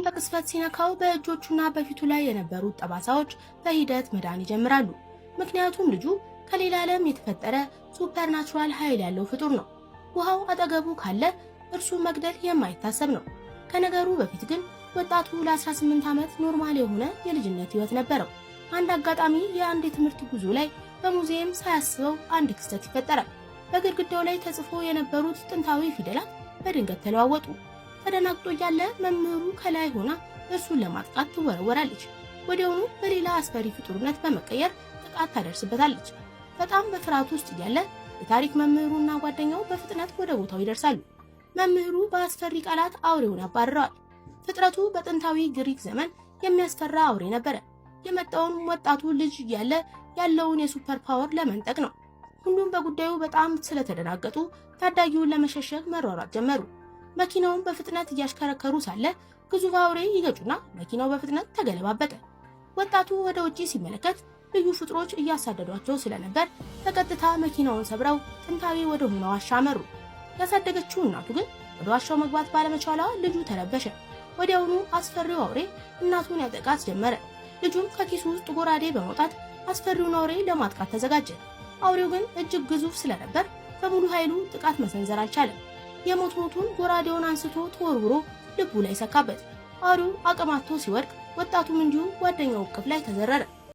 በቅስፈት ሲነካው በእጆቹና በፊቱ ላይ የነበሩት ጠባሳዎች በሂደት መዳን ይጀምራሉ። ምክንያቱም ልጁ ከሌላ ዓለም የተፈጠረ ሱፐርናቹራል ኃይል ያለው ፍጡር ነው። ውሃው አጠገቡ ካለ እርሱን መግደል የማይታሰብ ነው። ከነገሩ በፊት ግን ወጣቱ ለ18 ዓመት ኖርማል የሆነ የልጅነት ህይወት ነበረው። አንድ አጋጣሚ የአንድ የትምህርት ጉዞ ላይ በሙዚየም ሳያስበው አንድ ክስተት ይፈጠራል። በግድግዳው ላይ ተጽፎ የነበሩት ጥንታዊ ፊደላት በድንገት ተለዋወጡ። ተደናግጦ እያለ መምህሩ ከላይ ሆና እርሱን ለማጥቃት ትወረወራለች። ወዲያውኑ በሌላ አስፈሪ ፍጡርነት በመቀየር ጥቃት ታደርስበታለች። በጣም በፍርሃት ውስጥ እያለ የታሪክ መምህሩና ጓደኛው በፍጥነት ወደ ቦታው ይደርሳሉ። መምህሩ በአስፈሪ ቃላት አውሬውን ያባርረዋል። ፍጥረቱ በጥንታዊ ግሪክ ዘመን የሚያስፈራ አውሬ ነበረ። የመጣውን ወጣቱ ልጅ እያለ ያለውን የሱፐር ፓወር ለመንጠቅ ነው። ሁሉም በጉዳዩ በጣም ስለተደናገጡ ታዳጊውን ለመሸሸግ መሯሯጥ ጀመሩ። መኪናውን በፍጥነት እያሽከረከሩ ሳለ ግዙፍ አውሬ ይገጩና መኪናው በፍጥነት ተገለባበጠ። ወጣቱ ወደ ውጪ ሲመለከት ልዩ ፍጥሮች እያሳደዷቸው ስለነበር በቀጥታ መኪናውን ሰብረው ጥንታዊ ወደ ሆነው ዋሻ አመሩ። ያሳደገችው እናቱ ግን ወደ ዋሻው መግባት ባለመቻሏ ልጁ ተረበሸ። ወዲያውኑ አስፈሪው አውሬ እናቱን ያጠቃት ጀመረ። ልጁም ከኪሱ ውስጥ ጎራዴ በማውጣት አስፈሪውን አውሬ ለማጥቃት ተዘጋጀ። አውሬው ግን እጅግ ግዙፍ ስለነበር በሙሉ ኃይሉ ጥቃት መሰንዘር አልቻለም። የሞቱን ጎራዴውን አንስቶ ተወርውሮ ልቡ ላይ ሰካበት። አውሬው አቅማቶ ሲወድቅ ወጣቱም እንዲሁ ጓደኛው እቅፍ ላይ ተዘረረ።